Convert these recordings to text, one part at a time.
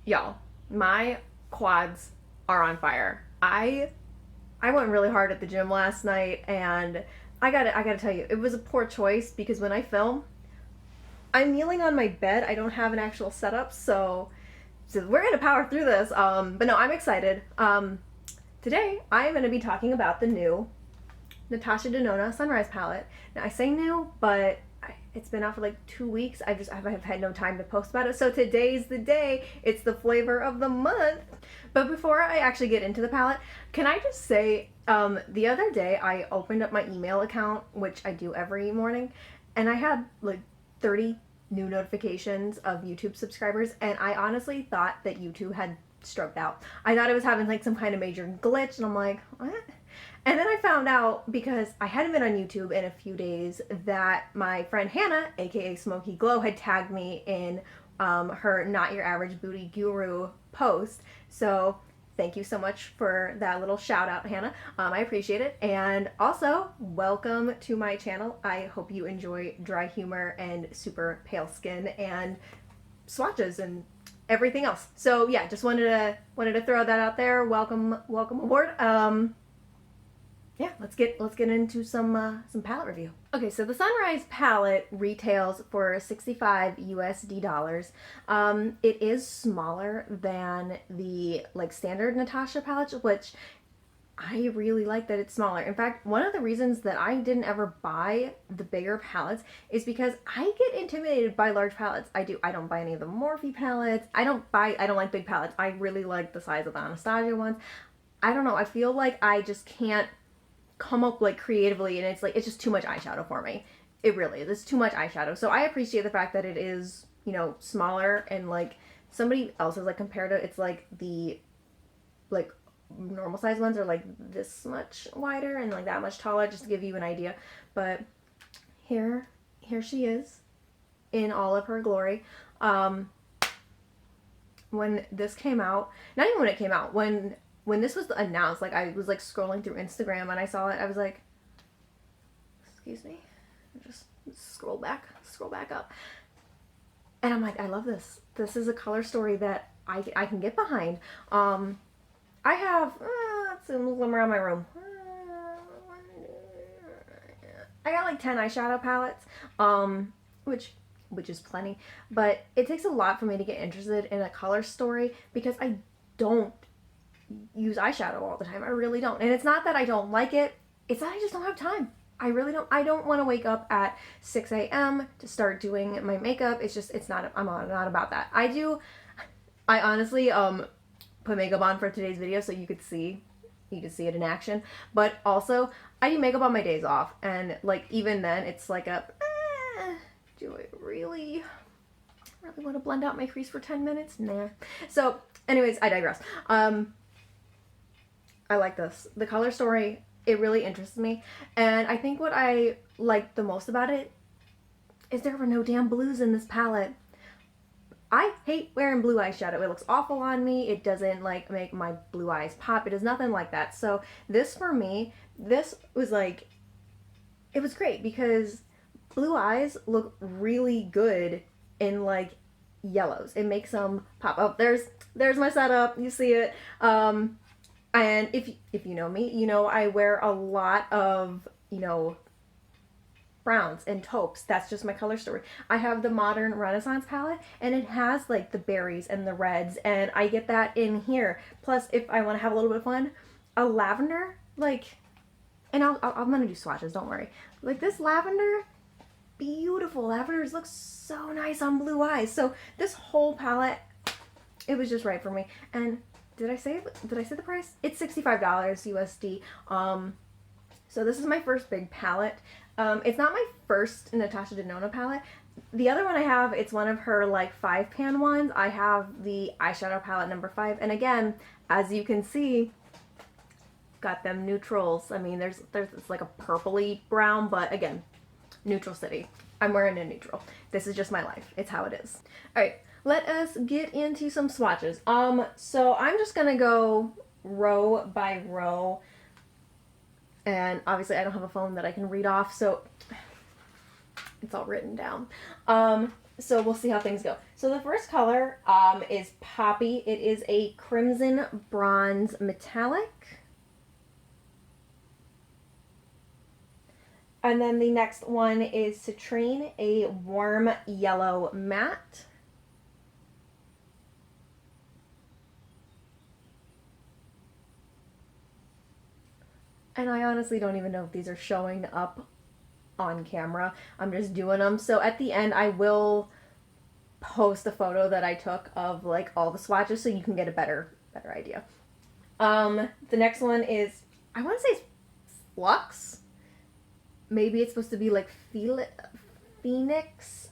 Y'all, my quads are on fire. I went really hard at the gym last night, and I gotta tell you, it was a poor choice because when I film, I'm kneeling on my bed. I don't have an actual setup, so we're gonna power through this. But no, I'm excited. Today I am gonna be talking about the new Natasha Denona Sunrise Palette. Now I say new, but it's been out for like 2 weeks. I've had no time to post about it. So today's the day. It's the flavor of the month. But before I actually get into the palette, can I just say, the other day I opened up my email account, which I do every morning, and I had like 30 new notifications of YouTube subscribers, and I honestly thought that YouTube had stroked out. I thought it was having like some kind of major glitch, and I'm like, what? And then I found out, because I hadn't been on YouTube in a few days, that my friend Hannah, aka Smoky Glow, had tagged me in her Not Your Average Booty Guru post. So thank you so much for that little shout out, Hannah. I appreciate it. And also, welcome to my channel. I hope you enjoy dry humor and super pale skin and swatches and everything else. So yeah, just wanted to throw that out there. Welcome aboard. Yeah, let's get into some palette review. Okay, so the Sunrise palette retails for 65 USD dollars. It is smaller than the like standard Natasha palette, which I really like that it's smaller. In fact, one of the reasons that I didn't ever buy the bigger palettes is because I get intimidated by large palettes. I do. I don't buy any of the Morphe palettes. I don't like big palettes. I really like the size of the Anastasia ones. I don't know. I feel like I just can't come up like creatively, and it's just too much eyeshadow for me. It really is. It's too much eyeshadow. So I appreciate the fact that it is, you know, smaller, and like somebody else has like compared it. It's like the like normal size ones are like this much wider and like that much taller, just to give you an idea. But here she is in all of her glory. When this came out, not even when it came out, when this was announced, like I was like scrolling through Instagram and I saw it, I was like, excuse me, just scroll back up, and I'm like, I love this. This is a color story that I can get behind. I have let's see, look around my room. I got like 10 eyeshadow palettes, which is plenty, but it takes a lot for me to get interested in a color story because I don't use eyeshadow all the time. I really don't. And it's not that I don't like it, it's that I just don't have time. I really don't. I don't want to wake up at 6 a.m. to start doing my makeup. It's not, I'm not about that. I honestly put makeup on for today's video so you could see it in action. But also, I do makeup on my days off, and like even then it's like do I really want to blend out my crease for 10 minutes? Nah. So anyways, I digress. I like this. The color story, it really interests me. And I think what I like the most about it is there were no damn blues in this palette. I hate wearing blue eyeshadow. It looks awful on me. It doesn't like make my blue eyes pop. It does nothing like that. So this, for me, this was like, it was great because blue eyes look really good in like yellows. It makes them pop. Oh, there's my setup. You see it. And if you know me, you know I wear a lot of, you know, browns and taupes. That's just my color story. I have the Modern Renaissance palette, and it has like the berries and the reds, and I get that in here. Plus, if I want to have a little bit of fun, a lavender, like, and I'm gonna do swatches, don't worry. Like this lavender, beautiful. Lavenders look so nice on blue eyes. So this whole palette, it was just right for me. And did I say the price? It's $65 USD. So this is my first big palette. It's not my first Natasha Denona palette. The other one I have, it's one of her like 5-pan ones. I have the eyeshadow palette number 5, and again, as you can see, got them neutrals. I mean, there's it's like a purpley brown, but again, neutral city. I'm wearing a neutral. This is just my life. It's how it is. All right. Let us get into some swatches. So I'm just gonna go row by row, and obviously I don't have a phone that I can read off, so it's all written down. So we'll see how things go. So the first color is Poppy. It is a crimson bronze metallic. And then the next one is Citrine, a warm yellow matte. And I honestly don't even know if these are showing up on camera. I'm just doing them. So at the end, I will post a photo that I took of like all the swatches so you can get a better idea. The next one is, I want to say Flux. Maybe it's supposed to be like Phoenix.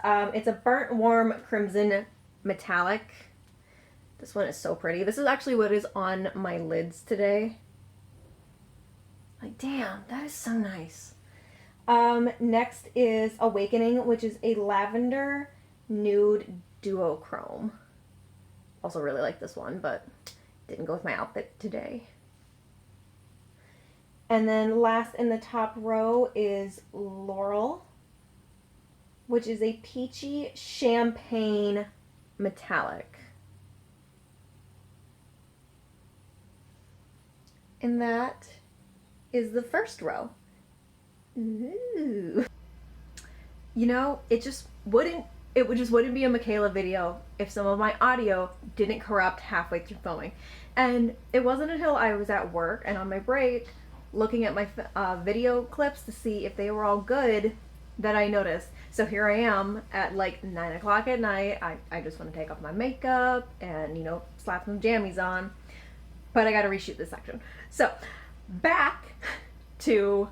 It's a burnt warm crimson metallic. This one is so pretty. This is actually what is on my lids today. Like, damn, that is so nice. Next is Awakening, which is a lavender nude duochrome. Also really like this one, but didn't go with my outfit today. And then last in the top row is Laurel, which is a peachy champagne metallic. And that is the first row. Ooh. You know, it just wouldn't be a Michaela video if some of my audio didn't corrupt halfway through filming. And it wasn't until I was at work and on my break looking at my video clips to see if they were all good that I noticed. So here I am at like 9 o'clock at night. I just want to take off my makeup and, you know, slap some jammies on. But I got to reshoot this section. So back to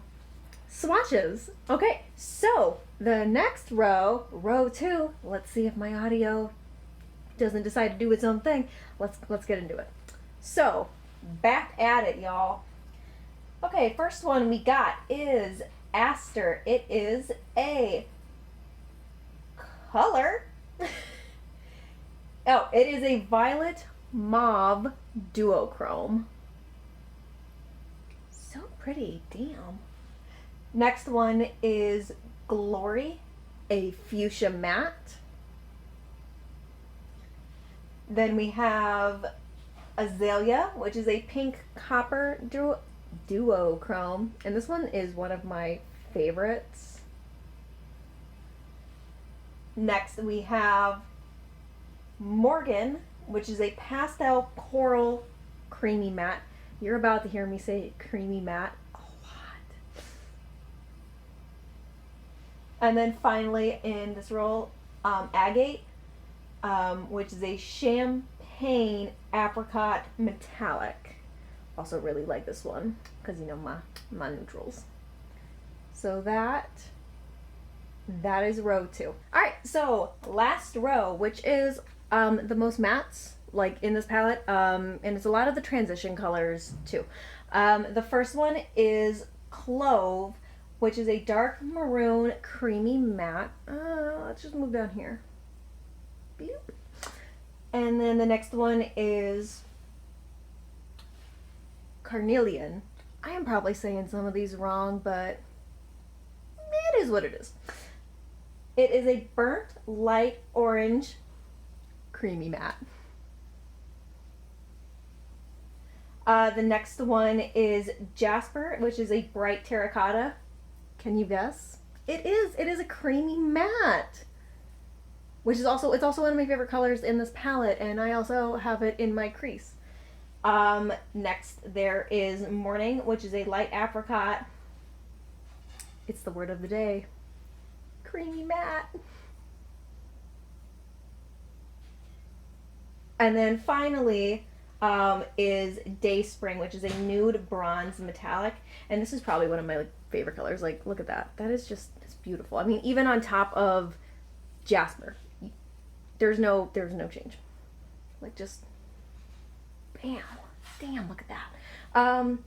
swatches. Okay, so the next row, row 2, let's see if my audio doesn't decide to do its own thing. Let's get into it. So back at it, y'all. Okay, first one we got is Aster. It is a color. Oh, it is a violet mauve duochrome. So pretty, damn. Next one is Glory, a fuchsia matte. Then we have Azalea, which is a pink copper duochrome, and this one is one of my favorites. Next we have Morgan, which is a pastel coral creamy matte. You're about to hear me say creamy matte a lot. And then finally in this roll, Agate, which is a champagne apricot metallic. Also really like this one because, you know, my neutrals. So that is row 2. All right, so last row, which is the most mattes like in this palette, and it's a lot of the transition colors too. The first one is Clove, which is a dark maroon creamy matte. Let's just move down here. Beep. And then the next one is Carnelian. I am probably saying some of these wrong, but it is what it is. It is a burnt light orange creamy matte. The next one is Jasper, which is a bright terracotta. Can you guess? It is a creamy matte, which is also, it's also one of my favorite colors in this palette, and I also have it in my crease. Next there is Morning, which is a light apricot. It's the word of the day. Creamy matte. And then finally is Day Spring, which is a nude bronze metallic. And this is probably one of my favorite colors. Like, look at that. That is just, it's beautiful. I mean, even on top of Jasper, there's no change. Like, just, damn, look at that.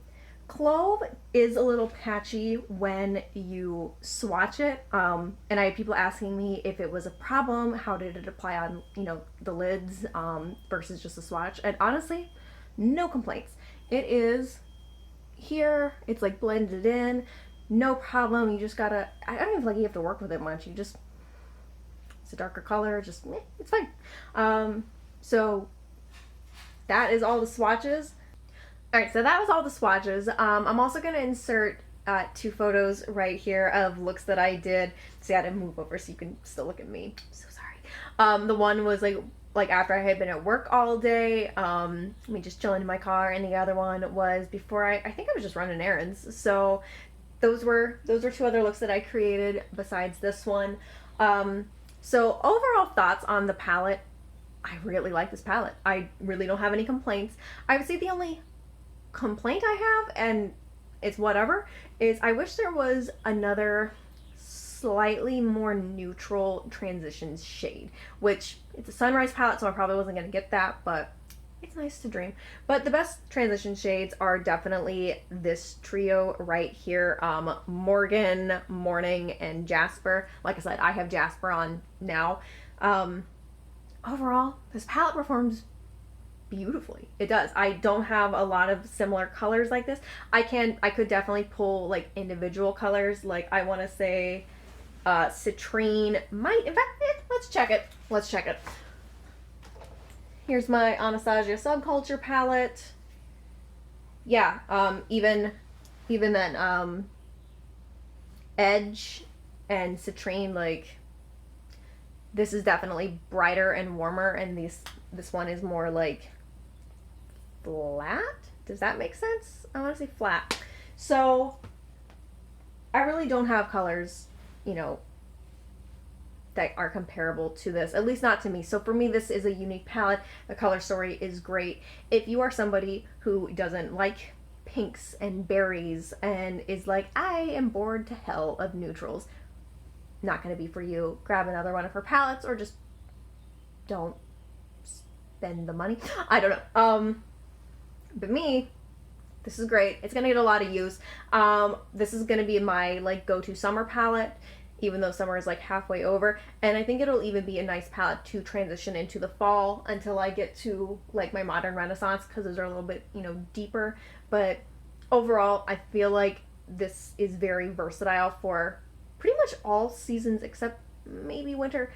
Clove is a little patchy when you swatch it, and I had people asking me if it was a problem, how did it apply on, you know, the lids versus just a swatch, and honestly, no complaints. It is here, it's like blended in, no problem. You just gotta, I don't even feel like you have to work with it much, you just It's a darker color, just it's fine. So that is all the swatches. Alright, so that was all the swatches. I'm also going to insert 2 photos right here of looks that I did. See, I had to move over so you can still look at me. I'm so sorry. The one was like after I had been at work all day, me just chilling in my car, and the other one was before I think I was just running errands. So those were 2 other looks that I created besides this one. So overall thoughts on the palette, I really like this palette. I really don't have any complaints. I would say the only complaint I have, and it's whatever, is I wish there was another slightly more neutral transitions shade, which it's a Sunrise palette, so I probably wasn't going to get that, but it's nice to dream. But the best transition shades are definitely this trio right here, Morgan, Morning, and Jasper. Like I said, I have Jasper on now. Overall, this palette performs beautifully. It does. I don't have a lot of similar colors like this. I could definitely pull like individual colors, like I want to say citrine might, in fact, let's check it. Here's my Anastasia Subculture palette. Yeah, even then, Edge and Citrine, like, this is definitely brighter and warmer, and this one is more like flat. Does that make sense? I want to say flat. So I really don't have colors, you know, that are comparable to this, at least not to me. So for me, this is a unique palette. The color story is great. If you are somebody who doesn't like pinks and berries and is like, I am bored to hell of neutrals, not going to be for you. Grab another one of her palettes, or just don't spend the money. I don't know. But me, this is great. It's going to get a lot of use. This is going to be my like go-to summer palette, even though summer is like halfway over. And I think it'll even be a nice palette to transition into the fall until I get to like my Modern Renaissance, because those are a little bit, you know, deeper. But overall, I feel like this is very versatile for pretty much all seasons except maybe winter.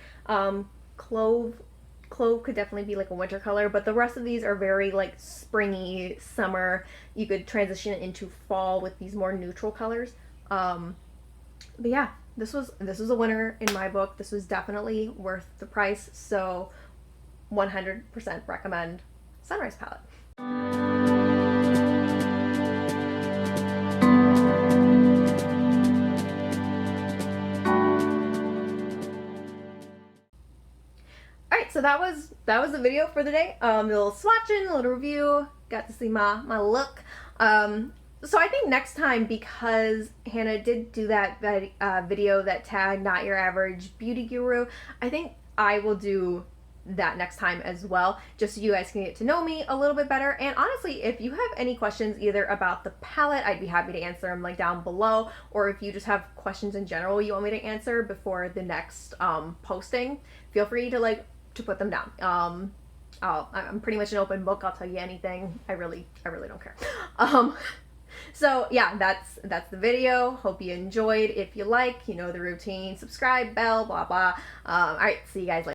Clove could definitely be like a winter color, but the rest of these are very like springy, summer. You could transition into fall with these more neutral colors. But yeah, this was a winner in my book. This was definitely worth the price, so 100% recommend Sunrise palette. Alright, so that was the video for the day. A little swatching, a little review, got to see my look. So I think next time, because Hannah did do that video that tagged Not Your Average Beauty Guru, I think I will do that next time as well, just so you guys can get to know me a little bit better. And honestly, if you have any questions either about the palette, I'd be happy to answer them like down below, or if you just have questions in general you want me to answer before the next posting, feel free to put them down. I'm pretty much an open book. I'll tell you anything. I really don't care. So yeah, that's the video. Hope you enjoyed. If you like, you know the routine. Subscribe, bell, blah blah. All right, see you guys later.